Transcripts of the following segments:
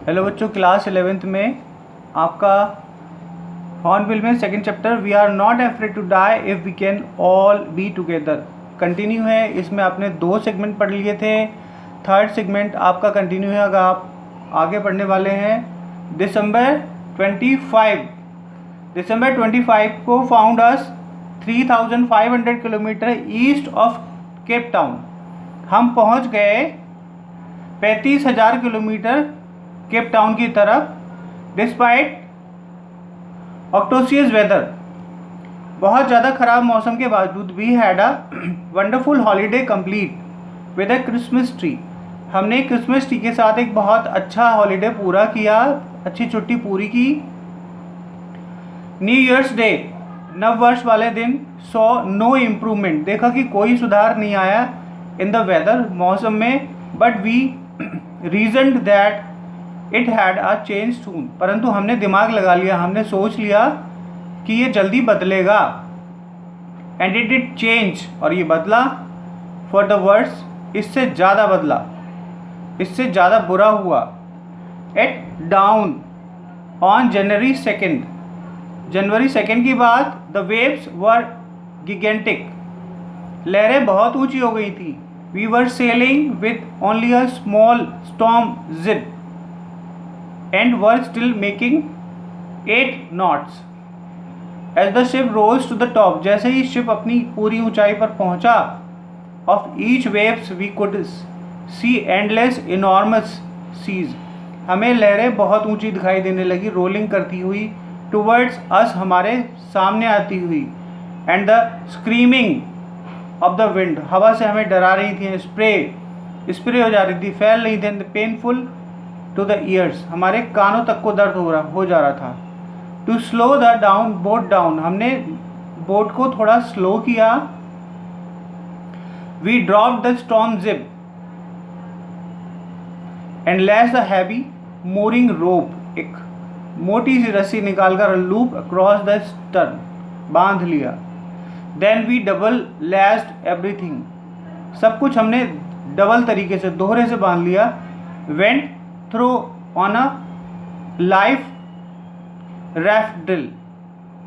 Hello बच्चों, class 11th में आपका हॉर्नबिल में second chapter we are not afraid to die if we can all be together continue है। इसमें आपने 2 सेगमेंट पढ़ लिए थे, थर्ड सेगमेंट आपका कंटिन्यू है। अगर आप आगे पढ़ने वाले हैं दिसंबर 25 को found us 3500 kilometre east of Cape Town. हम पहुंच गए 35,000 किलोमीटर केप टाउन की तरफ। डिस्पाइट ऑक्टोसियस वेदर, बहुत ज़्यादा ख़राब मौसम के बावजूद भी had a wonderful holiday complete with a Christmas tree. हमने क्रिसमस ट्री के साथ एक बहुत अच्छा हॉलीडे पूरा किया, अच्छी छुट्टी पूरी की। न्यू ईयर्स डे, नव वर्ष वाले दिन, सॉ नो इम्प्रूवमेंट, देखा कि कोई सुधार नहीं आया इन द वेदर, मौसम में। But we reasoned that it had a change soon, परंतु हमने दिमाग लगा लिया, हमने सोच लिया कि ये जल्दी बदलेगा। एंड इट डिड चेंज, और ये बदला फॉर द वर्स, इससे ज़्यादा बदला, इससे ज़्यादा बुरा हुआ। एट डाउन ऑन जनवरी 2 की बात द वेव्स वर गिगेंटिक, लहरें बहुत ऊंची हो गई थी। We were sailing with only a small storm jib and were still making 8 knots. As the ship rose to the top, जैसे ही शिप अपनी पूरी ऊंचाई पर पहुंचा, of each waves we could see endless enormous seas, हमें लहरें बहुत ऊंची दिखाई देने लगी, रोलिंग करती हुई, towards us, हमारे सामने आती हुई, and the screaming of the wind, हवा से हमें डरा रही थी, स्प्रे हो जा रही थी, फैल रही थी, and painful to the ears, हमारे कानों तक को दर्द हो जा रहा था। To slow the boat down, हमने बोट को थोड़ा स्लो किया। We drop the storm jib and less the heavy mooring rope, एक मोटी सी रस्सी निकालकर लूप अक्रॉस द स्टर्न, बांध लिया। Then we double lashed everything, सब कुछ हमने डबल तरीके से, दोहरे से बांध लिया। Went through on a life raft drill,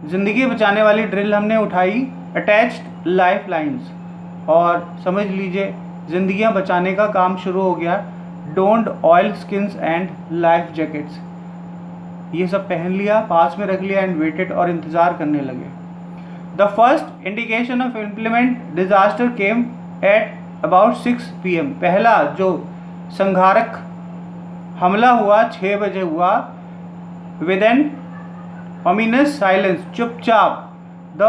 जिंदगी बचाने वाली ड्रिल हमने उठाई। अटैच्ड लाइफ लाइन्स, और समझ लीजिए जिंदगियां बचाने का काम शुरू हो गया। Don't oil skins and life jackets, ये सब पहन लिया, पास में रख लिया। एंड वेटेड, और इंतज़ार करने लगे। The first indication of implement disaster came at about 6 PM, पहला जो संघारक हमला हुआ 6 बजे हुआ। विद एन ओमिनस साइलेंस, चुपचाप। द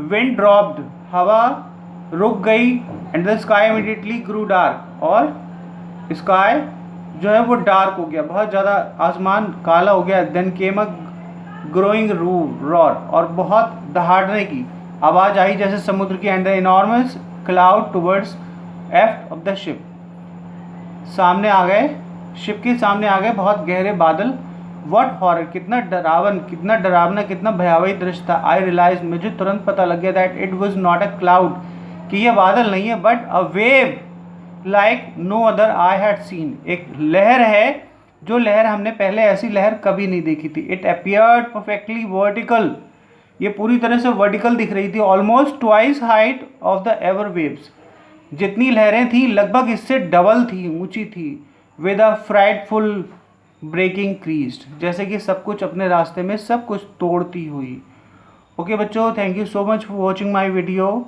विंड ड्रॉप्ड, हवा रुक गई। And the sky immediately grew dark, और स्काई जो है वो डार्क हो गया, बहुत ज़्यादा आसमान काला हो गया। Then came a growing roar, और बहुत दहाड़ने की आवाज़ आई जैसे समुद्र की। And the enormous cloud towards aft of the ship, सामने आ गए, शिप के सामने आ गए बहुत गहरे बादल। व्हाट हॉरर, कितना डरावना, कितना भयावह दृश्य था। आई रियलाइज, मुझे तुरंत पता लग गया that it was not a cloud, कि यह बादल नहीं है, but a wave like no other I had seen, एक लहर है, जो लहर हमने पहले ऐसी लहर कभी नहीं देखी थी। इट अपीयर्ड परफेक्टली वर्टिकल, ये पूरी तरह से वर्टिकल दिख रही थी। Almost twice height of the ever waves, जितनी लहरें थी लगभग इससे डबल थी, ऊंची थी। With a frightful breaking crest, जैसे कि सब कुछ अपने रास्ते में सब कुछ तोड़ती हुई। ओके बच्चों, thank you so much for watching my video.